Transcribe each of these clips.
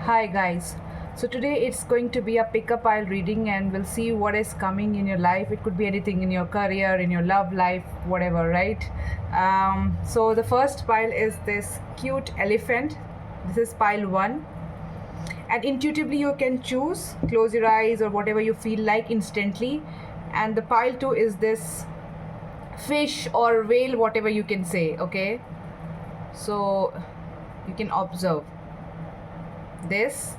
Hi guys. So today it's going to be a pick-up pile reading and we'll see what is coming in your life. It could be anything in your career, in your love life, whatever, right? So the first pile is this cute elephant. This is pile 1. And intuitively you can choose, close your eyes or whatever you feel like instantly. And the pile 2 is this fish or whale, whatever you can say, okay? So you can observe this.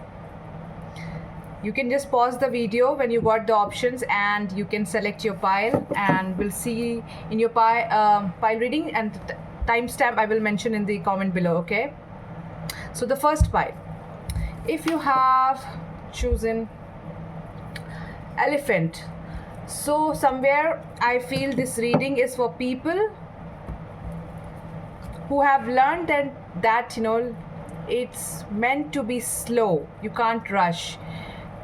You can just pause the video when you got the options and you can select your pile, and we'll see in your pile reading, and timestamp I will mention in the comment below, okay? So the first pile, if you have chosen elephant, so somewhere I feel this reading is for people who have learned that it's meant to be slow. You can't rush.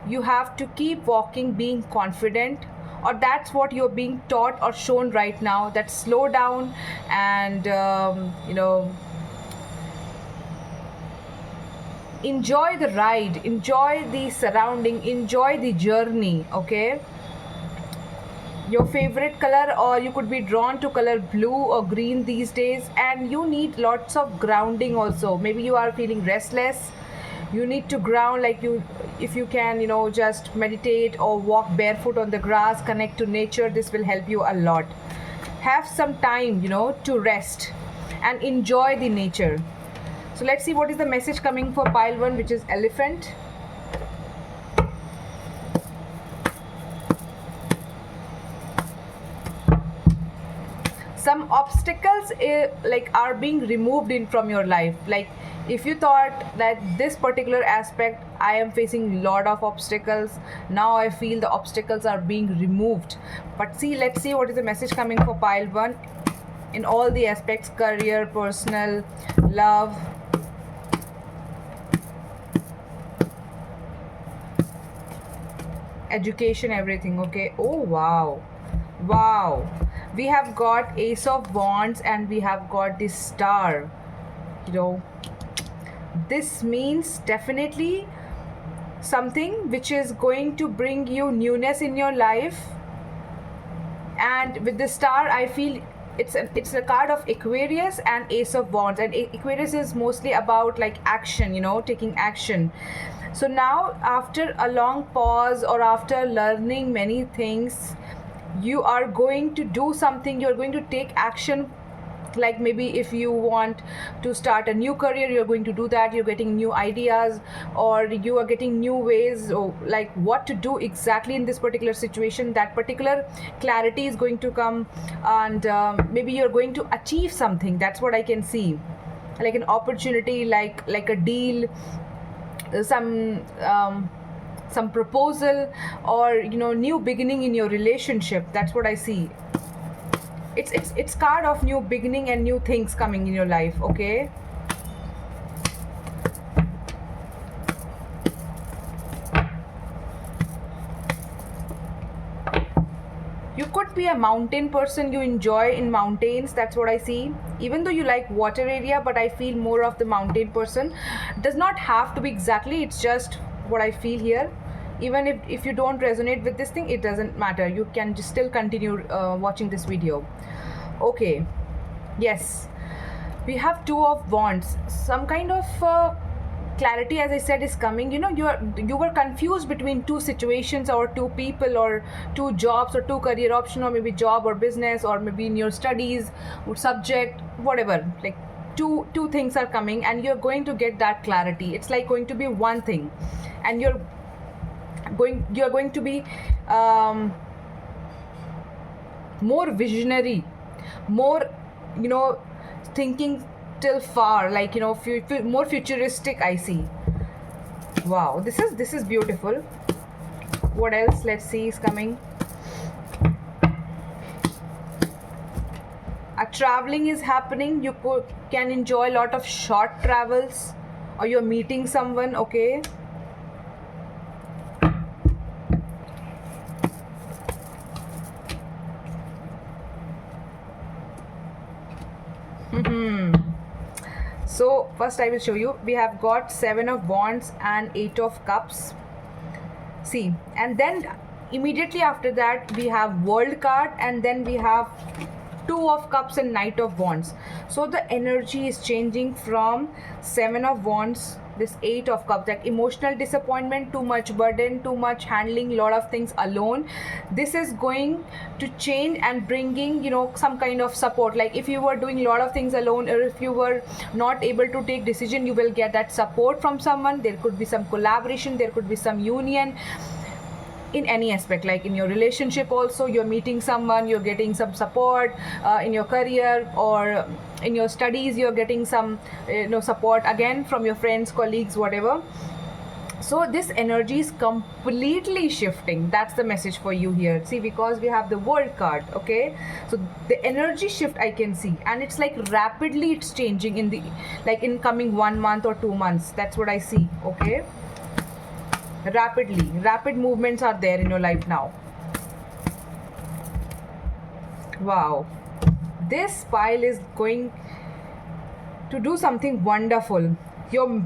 You have to keep walking, being confident, or that's what you're being taught or shown right now, that slow down and enjoy the ride, enjoy the surrounding, enjoy the journey, okay? Your favorite color, or you could be drawn to color blue or green these days, and you need lots of grounding also. Maybe you are feeling restless, you need to ground, like if you can just meditate or walk barefoot on the grass, connect to nature. This will help you a lot. Have some time to rest and enjoy the nature. So let's see what is the message coming for pile 1, which is elephant. Some obstacles are being removed from your life. Like if you thought that this particular aspect, I am facing lot of obstacles, now I feel the obstacles are being removed. But let's see what is the message coming for pile 1 in all the aspects: career, personal, love, education, everything, okay? Oh wow, we have got Ace of Wands and we have got this star. This means definitely something which is going to bring you newness in your life. And with the star, I feel it's a card of Aquarius and Ace of Wands, and Aquarius is mostly about like action, taking action. So now, after a long pause or after learning many things, you are going to do something, you're going to take action. Like maybe if you want to start a new career, you're going to do that. You're getting new ideas, or you are getting new ways, or like what to do exactly in this particular situation. That particular clarity is going to come, and maybe you're going to achieve something. That's what I can see, like an opportunity, like a deal, some proposal, or new beginning in your relationship. That's what I see. It's card of new beginning and new things coming in your life, okay? You could be a mountain person. You enjoy in mountains. That's what I see. Even though you like water area, but I feel more of the mountain person. Does not have to be exactly, it's just what I feel here. Even if you don't resonate with this thing, it doesn't matter. You can just still continue watching this video. Okay, yes, we have Two of Wands. Some kind of clarity, as I said, is coming. You were confused between two situations, or two people, or two jobs, or two career option, or maybe job or business, or maybe in your studies or subject, whatever. Like two things are coming, and you're going to get that clarity. It's like going to be one thing, and you're going to be more visionary, more thinking till far, like more futuristic, I see. Wow, this is beautiful. What else, let's see, is coming? A traveling is happening. You can enjoy a lot of short travels, or you're meeting someone, okay? So first I will show you. We have got 7 of Wands and 8 of Cups. See, and then immediately after that we have World card, and then we have 2 of Cups and Knight of Wands. So the energy is changing from 7 of Wands, this 8 of Cups, like emotional disappointment, too much burden, too much handling lot of things alone. This is going to change and bringing, you know, some kind of support. Like if you were doing a lot of things alone, or if you were not able to take decision, you will get that support from someone. There could be some collaboration, there could be some union in any aspect, like in your relationship also, you're meeting someone, you're getting some support in your career, or in your studies you're getting some support again from your friends, colleagues, whatever. So this energy is completely shifting. That's the message for you here. See, because we have the World card, okay? So the energy shift I can see, and it's like rapidly it's changing in the, like in coming 1 month or 2 months. That's what I see, okay? Rapid movements are there in your life now. Wow, this pile is going to do something wonderful. Your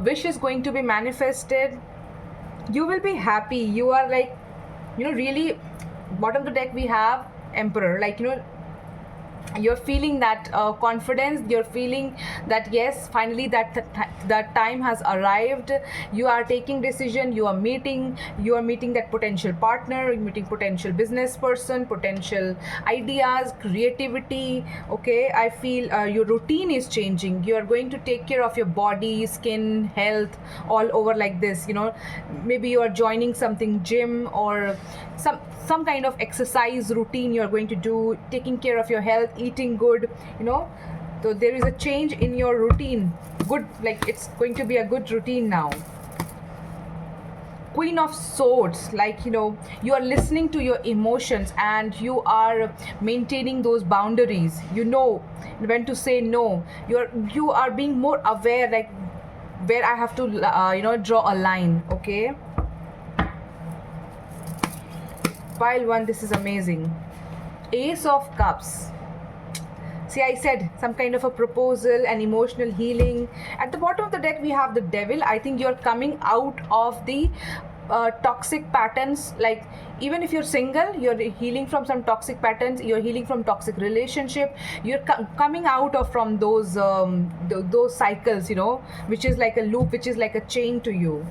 wish is going to be manifested. You will be happy. You are like, really, bottom of the deck we have Emperor, like, you're feeling that confidence, you're feeling that yes, finally that time has arrived. You are taking decision, you are meeting that potential partner, you're meeting potential business person, potential ideas, creativity, okay? I feel your routine is changing. You are going to take care of your body, skin, health, all over like this, maybe you are joining something, gym, or some kind of exercise routine you're going to do, taking care of your health, eating good, so there is a change in your routine. Good, like it's going to be a good routine now. Queen of Swords, like, you are listening to your emotions and you are maintaining those boundaries. You know when to say no. You are being more aware, like where I have to draw a line, okay? Pile 1, this is amazing. Ace of Cups. See, I said some kind of a proposal and emotional healing. At the bottom of the deck we have the Devil. I think you're coming out of the toxic patterns. Like even if you're single, you're healing from some toxic patterns, you're healing from toxic relationship, you're coming out of from those cycles, which is like a loop, which is like a chain to you.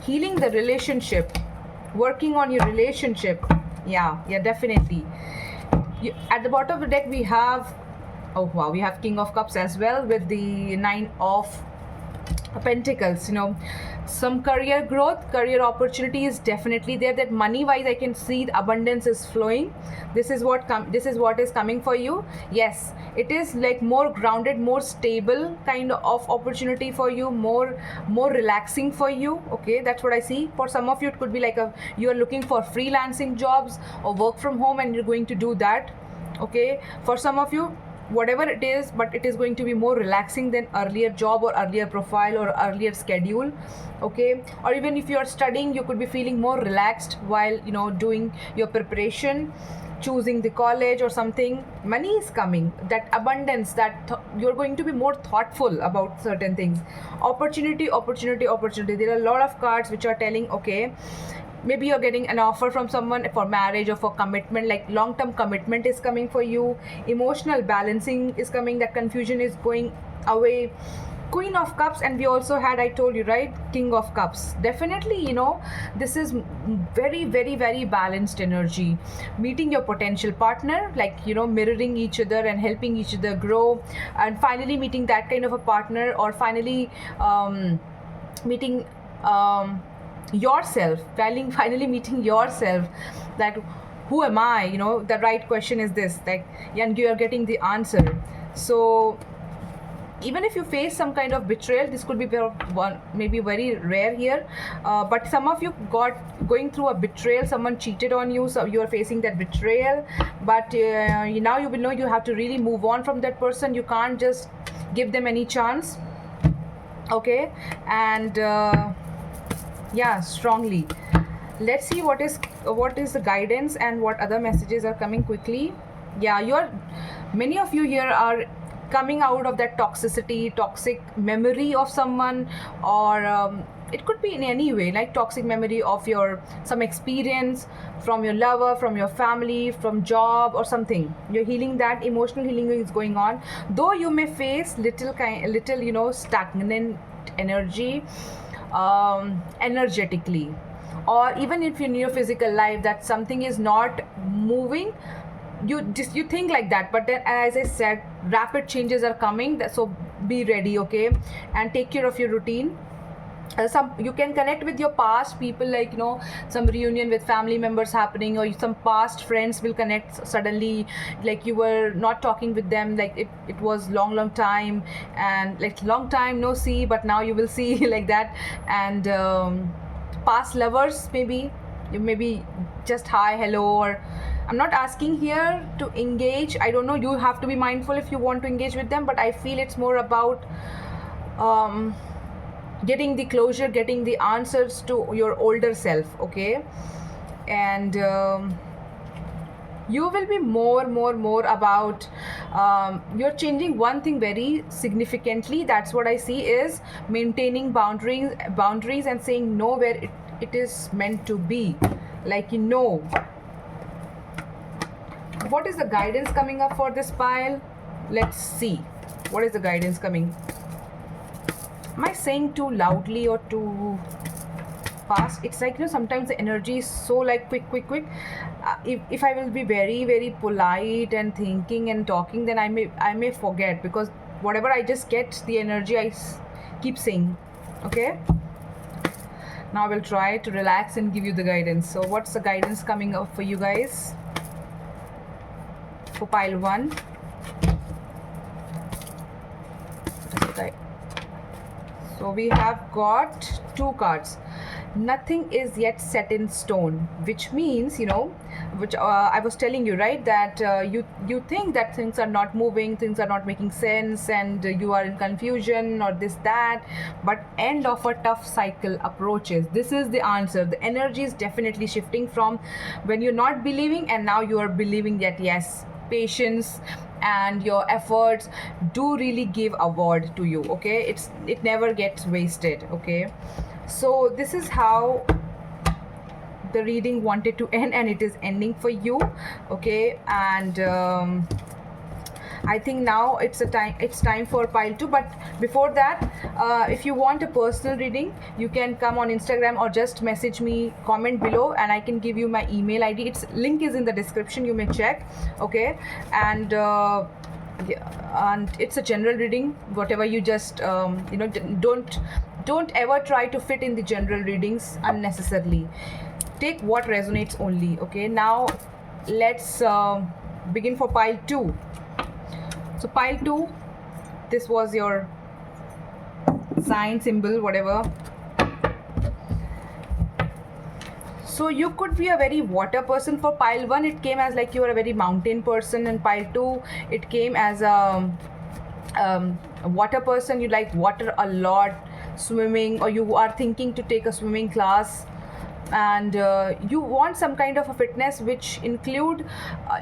Healing the relationship, working on your relationship. Yeah, definitely. At the bottom of the deck we have, oh wow, we have King of Cups as well, with the 9 of Pentacles. Some career growth, career opportunity is definitely there. That money wise I can see the abundance is flowing. This is what is coming for you. Yes, it is like more grounded, more stable kind of opportunity for you, more relaxing for you, okay? That's what I see. For some of you it could be like you are looking for freelancing jobs or work from home and you're going to do that, okay? For some of you, whatever it is, but it is going to be more relaxing than earlier job or earlier profile or earlier schedule, okay? Or even if you are studying, you could be feeling more relaxed while doing your preparation, choosing the college or something. Money is coming, that abundance, that you're going to be more thoughtful about certain things. Opportunity. There are a lot of cards which are telling, okay, maybe you're getting an offer from someone for marriage or for commitment, like long-term commitment is coming for you. Emotional balancing is coming, that confusion is going away. Queen of Cups, and we also had, I told you, right, King of Cups. Definitely, this is very, very, very balanced energy. Meeting your potential partner, like, mirroring each other and helping each other grow, and finally meeting that kind of a partner, or finally meeting yourself, finally meeting yourself, that who am I, the right question is this, like, and you are getting the answer. So even if you face some kind of betrayal, this could be maybe very rare here, but some of you going through a betrayal, someone cheated on you, so you are facing that betrayal, but now you will know you have to really move on from that person. You can't just give them any chance, okay? And yeah, strongly, Let's see what is the guidance and what other messages are coming quickly. Yeah, many of you here are coming out of that toxic memory of someone, or it could be in any way, like toxic memory of some experience from your lover, from your family, from job or something. You're healing that. Emotional healing is going on, though you may face little stagnant energy, energetically, or even if in your physical life that something is not moving. You think like that, but then, as I said, rapid changes are coming, so be ready, okay? And take care of your routine. Some you can connect with your past people, like some reunion with family members happening, or some past friends will connect suddenly, like you were not talking with them, like it was long time, and like long time no see, but now you will see like that. And past lovers, maybe you maybe just hi, hello, or I'm not asking here to engage. I don't know, you have to be mindful if you want to engage with them, but I feel it's more about getting the closure, getting the answers to your older self, okay? And you will be more about you're changing one thing very significantly. That's what I see, is maintaining boundaries and saying no where it is meant to be, like what is the guidance coming up for this pile? Let's see what is the guidance coming. Am I saying too loudly or too fast? It's like sometimes the energy is so like quick. If I will be very polite and thinking and talking, then I may forget, because whatever I just get the energy, I keep saying, okay? Now I will try to relax and give you the guidance. So what's the guidance coming up for you guys for pile 1? So we have got 2 cards. Nothing is yet set in stone, which means, which I was telling you, right, that you think that things are not moving, things are not making sense, and you are in confusion or this, that, but end of a tough cycle approaches. This is the answer. The energy is definitely shifting from when you're not believing, and now you are believing that yes, patience and your efforts do really give a word to you, okay? It never gets wasted, okay? So this is how the reading wanted to end, and it is ending for you, okay? And I think now it's time for pile 2. But before that, if you want a personal reading, you can come on Instagram or just message me, comment below, and I can give you my email ID. Its link is in the description, you may check, okay? And and it's a general reading. Whatever you just don't ever try to fit in the general readings unnecessarily. Take what resonates only, okay? Now let's begin for pile 2. So pile 2, this was your sign, symbol, whatever. So you could be a very water person. For pile 1, it came as like you are a very mountain person, and pile 2, it came as a water person. You like water a lot, swimming, or you are thinking to take a swimming class, and you want some kind of a fitness which include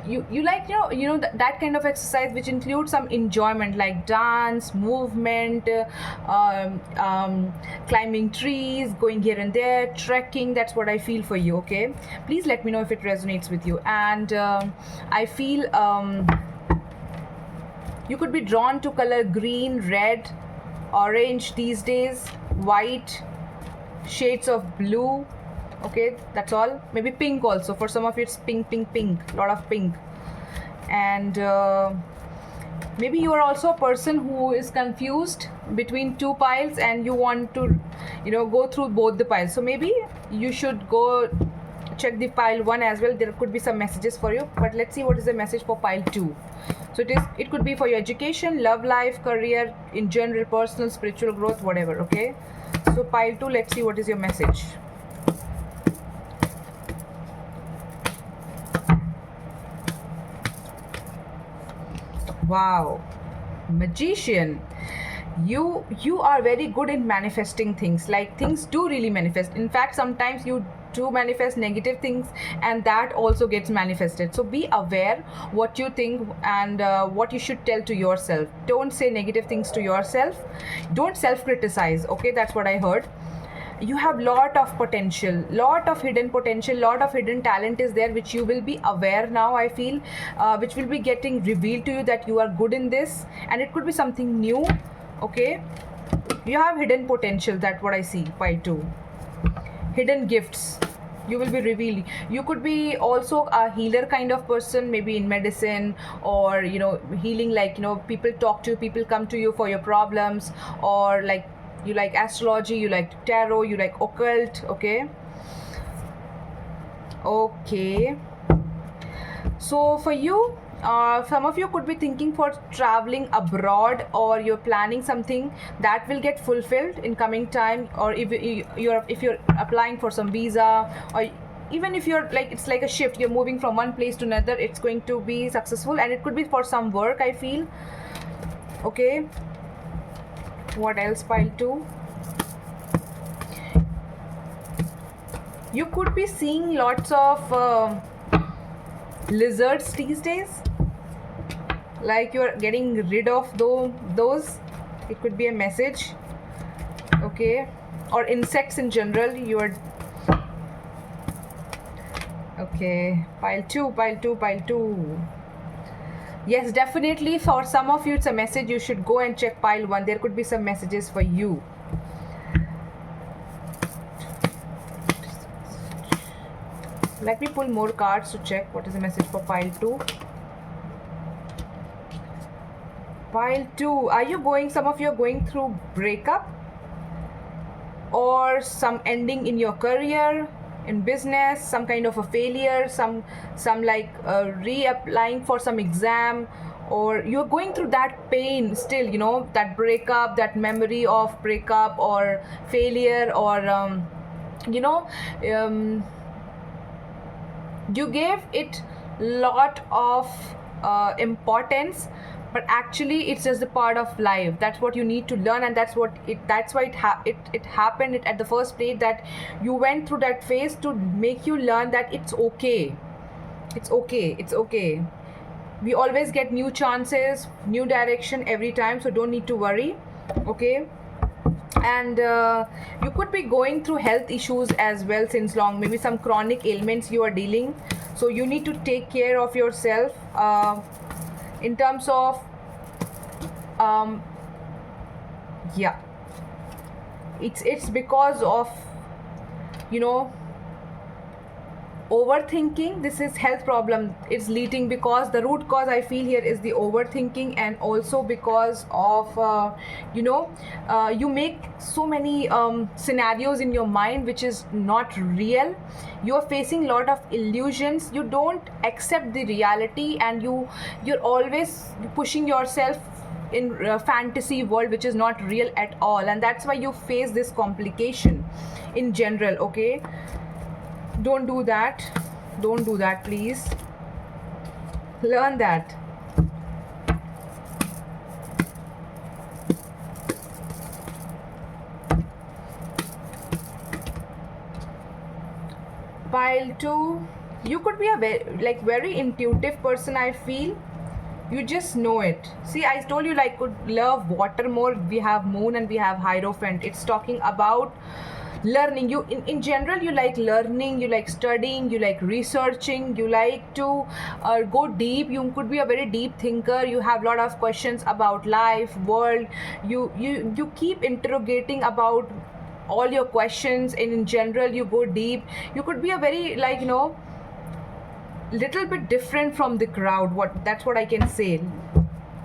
you like that kind of exercise which includes some enjoyment, like dance, movement, climbing trees, going here and there, trekking. That's what I feel for you, okay? Please let me know if it resonates with you. And I feel you could be drawn to color green, red, orange these days, white, shades of blue, okay? That's all. Maybe pink also. For some of you it's pink, lot of pink. And maybe you are also a person who is confused between 2 piles, and you want to go through both the piles. So maybe you should go check the pile 1 as well. There could be some messages for you, but let's see what is the message for pile 2. So it could be for your education, love life, career, in general, personal, spiritual growth, whatever, okay? So pile 2, let's see what is your message. Wow, Magician. You are very good in manifesting things. Like, things do really manifest. In fact, sometimes you to manifest negative things, and that also gets manifested. So be aware what you think and what you should tell to yourself. Don't say negative things to yourself. Don't self-criticize. Okay, that's what I heard. You have lot of potential, lot of hidden potential, lot of hidden talent is there, which you will be aware now, I feel, which will be getting revealed to you that you are good in this, and it could be something new. Okay, you have hidden potential, that's what I see. Pile 2, hidden gifts you will be revealing. You could be also a healer kind of person, maybe in medicine, or healing, like people talk to you, people come to you for your problems, or like you like astrology, you like tarot, you like occult. Okay, so for you, some of you could be thinking for traveling abroad, or you're planning something that will get fulfilled in coming time, or if you're applying for some visa, or even if you're like, it's like a shift, you're moving from one place to another, it's going to be successful, and it could be for some work, I feel. Okay, what else? Pile 2, you could be seeing lots of lizards these days, like you're getting rid of those. It could be a message. Okay, or insects in general. You're okay. Pile 2. Yes, definitely for some of you it's a message. You should go and check pile 1. There could be some messages for you. Let me pull more cards to check what is the message for pile 2. Pile 2, are you going, some of you are going through breakup, or some ending in your career, in business, some kind of a failure, some like reapplying for some exam, or you're going through that pain still, that breakup, that memory of breakup or failure, or you gave it lot of importance, but actually it's just a part of life. That's what you need to learn, and that's why it happened at the first place, that you went through that phase to make you learn that it's okay. We always get new chances, new direction every time, so don't need to worry. Okay, and you could be going through health issues as well since long, maybe some chronic ailments you are dealing, so you need to take care of yourself in terms of yeah, it's because of overthinking. This is health problem, it's leading, because the root cause I feel here is the overthinking, and also because of you make so many scenarios in your mind which is not real. You are facing a lot of illusions, you don't accept the reality, and you're always pushing yourself in a fantasy world which is not real at all, and that's why you face this complication in general. Okay, don't do that, please. Learn that. Pile 2, you could be a very intuitive person, I feel. You just know it. See, I told you, like, could love water more. We have moon and we have hierophant. It's talking about learning. You in general, you like learning, you like studying, you like researching, you like to go deep. You could be a very deep thinker. You have a lot of questions about life, world. You keep interrogating about all your questions, and in general you go deep. You could be a very little bit different from the crowd. That's what I can say.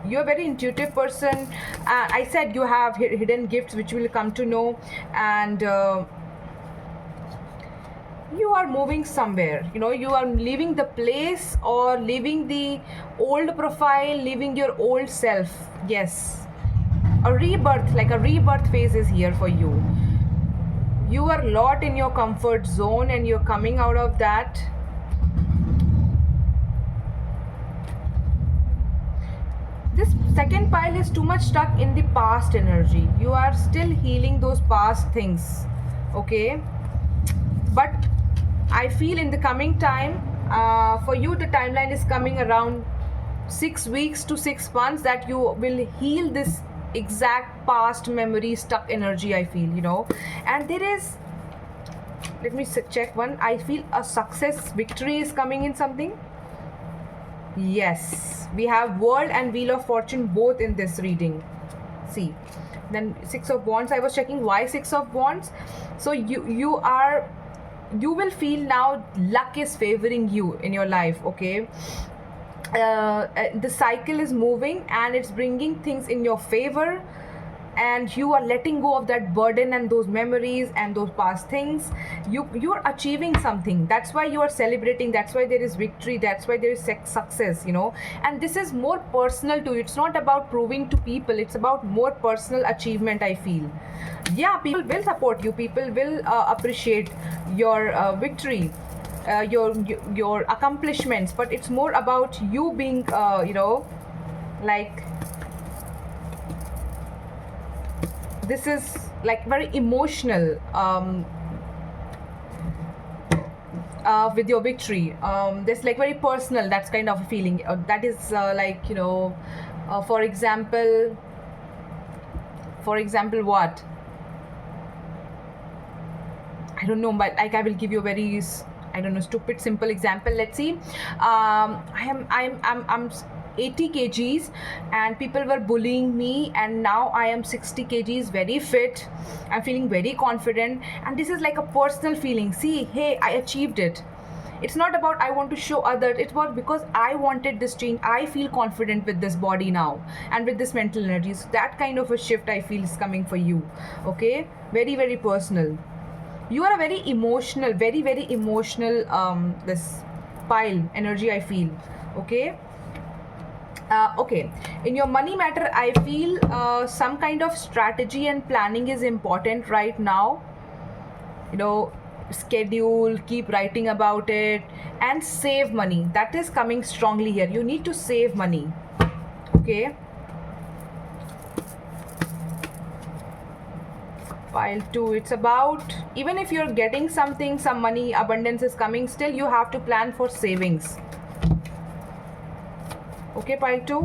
You're a very intuitive person. I said you have hidden gifts which you will come to know, and you are moving somewhere. You are leaving the place, or leaving the old profile, leaving your old self. Yes, a rebirth, like a rebirth phase is here for you. You are a lot in your comfort zone, and you're coming out of that. This second pile is too much stuck in the past energy. You are still healing those past things. Okay, but I feel in the coming time, for you the timeline is coming around 6 weeks to 6 months, that you will heal this exact past memory stuck energy, I feel, and there is, let me check one, I feel a success victory is coming in something. Yes, we have world and wheel of fortune both in this reading. See, then 6 of wands, I was checking why 6 of wands. So you will feel now luck is favoring you in your life, okay. The cycle is moving and it's bringing things in your favor, and you are letting go of that burden and those memories and those past things. You are achieving something, that's why you are celebrating, that's why there is victory, that's why there is success, and this is more personal to you. It's not about proving to people, it's about more personal achievement, I feel. Yeah, people will support you, people will appreciate your victory, your accomplishments, but it's more about you being like, this is like very emotional with your victory. This like very personal, that's kind of a feeling, that is like, for example what, I don't know, but like I will give you a very, I don't know, stupid simple example. Let's see. I'm 80 kgs and people were bullying me, and now I am 60 kgs, very fit, I'm feeling very confident, and this is like a personal feeling. See, hey, I achieved it. It's not about I want to show others, it's about because I wanted this change, I feel confident with this body now and with this mental energy. So that kind of a shift I feel is coming for you, okay. Very, very personal. You are a very emotional, very, very emotional this pile energy, I feel, okay. Okay, in your money matter, I feel some kind of strategy and planning is important right now. Schedule, keep writing about it, and save money. That is coming strongly here. You need to save money, okay. Pile 2, it's about, even if you're getting something, some money, abundance is coming, still you have to plan for savings, okay. Pile 2,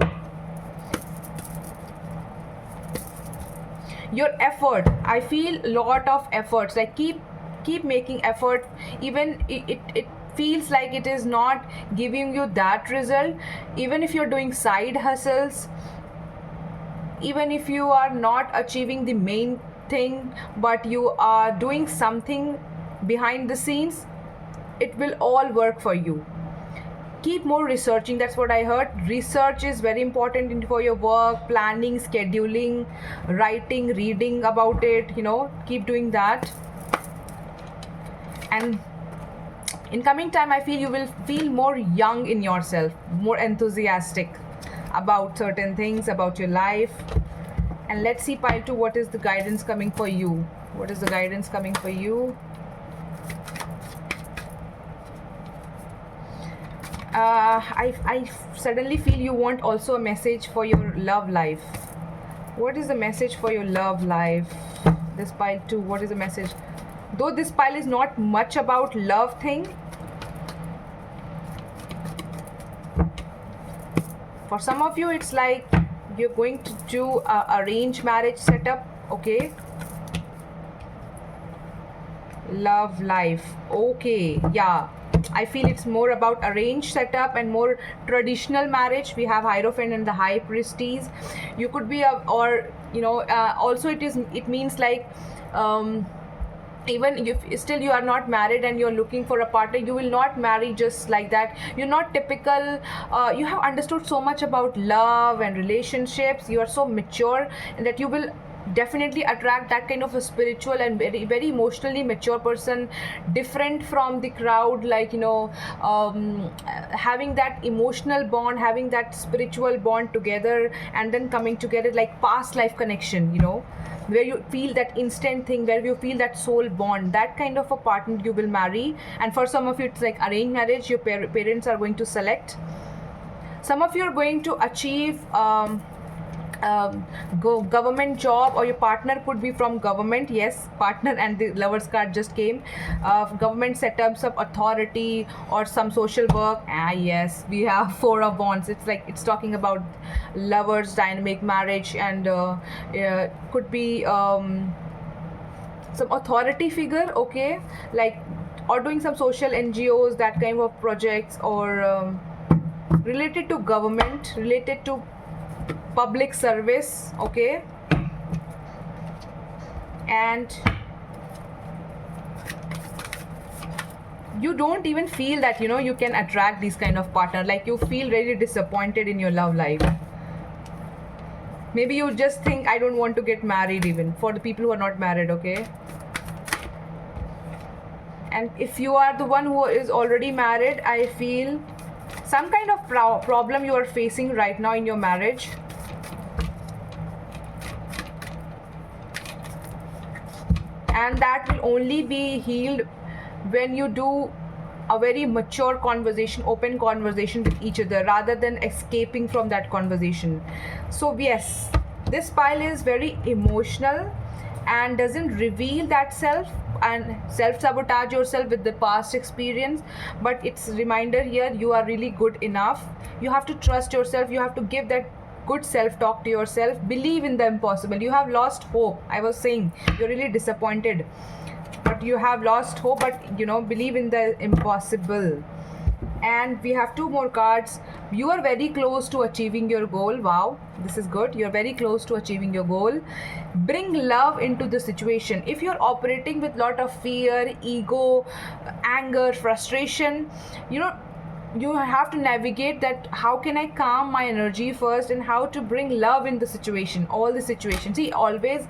your effort, I feel lot of efforts, like keep making effort, even it feels like it is not giving you that result. Even if you're doing side hustles, even if you are not achieving the main thing, but you are doing something behind the scenes, it will all work for you. Keep more researching, that's what I heard. Research is very important for your work, planning, scheduling, writing, reading about it, keep doing that. And in coming time, I feel you will feel more young in yourself, more enthusiastic about certain things, about your life. And let's see, pile 2, what is the guidance coming for you? What is the guidance coming for you? I suddenly feel you want also a message for your love life. What is the message for your love life? This pile 2, what is the message? Though this pile is not much about love thing, for some of you it's like you're going to do a arranged marriage setup, okay. Love life, okay, yeah, I feel it's more about arranged setup and more traditional marriage. We have Hierophant and the High Priestess. You could be also it means like even if still you are not married and you're looking for a partner, you will not marry just like that. You're not typical, you have understood so much about love and relationships, you are so mature, and that you will definitely attract that kind of a spiritual and very, very emotionally mature person, different from the crowd, like having that emotional bond, having that spiritual bond together, and then coming together like past life connection, where you feel that instant thing, where you feel that soul bond. That kind of a partner you will marry. And for some of you it's like arranged marriage, your parents are going to select. Some of you are going to achieve government job, or your partner could be from government. Yes, partner, and the lovers card just came. Government setups of authority or some social work. Yes, we have four of wands. It's like it's talking about lovers, dynamic marriage, and could be some authority figure, okay, like, or doing some social NGOs, that kind of projects, or related to government, related to public service, okay. And you don't even feel that you can attract these kind of partner, like you feel really disappointed in your love life. Maybe you just think, I don't want to get married, even for the people who are not married, okay. And if you are the one who is already married, I feel some kind of problem you are facing right now in your marriage. And that will only be healed when you do a very mature conversation, open conversation with each other, rather than escaping from that conversation. So yes, this pile is very emotional and doesn't reveal that self and self-sabotage yourself with the past experience, but it's a reminder here, you are really good enough. You have to trust yourself. You have to give that good self-talk to yourself. Believe in the impossible. You have lost hope. I was saying you're really disappointed, but you have lost hope, but believe in the impossible. And we have two more cards. You are very close to achieving your goal. Wow, this is good. You're very close to achieving your goal. Bring love into the situation. If you're operating with lot of fear, ego, anger, frustration, you have to navigate that. How can I calm my energy first, and how to bring love in the situation, all the situations. See, always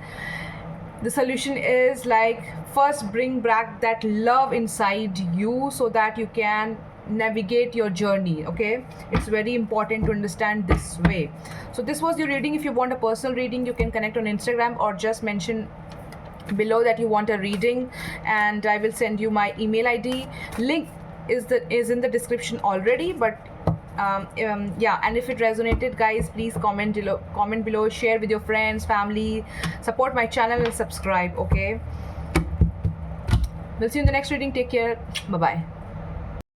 the solution is like, first bring back that love inside you, so that you can navigate your journey, okay. It's very important to understand this way. So this was your reading. If you want a personal reading, you can connect on Instagram, or just mention below that you want a reading, and I will send you my email ID. Link is in the description already, but yeah. And if it resonated, guys, please comment below, share with your friends, family, support my channel and subscribe, okay. We'll see you in the next reading. Take care. Bye bye.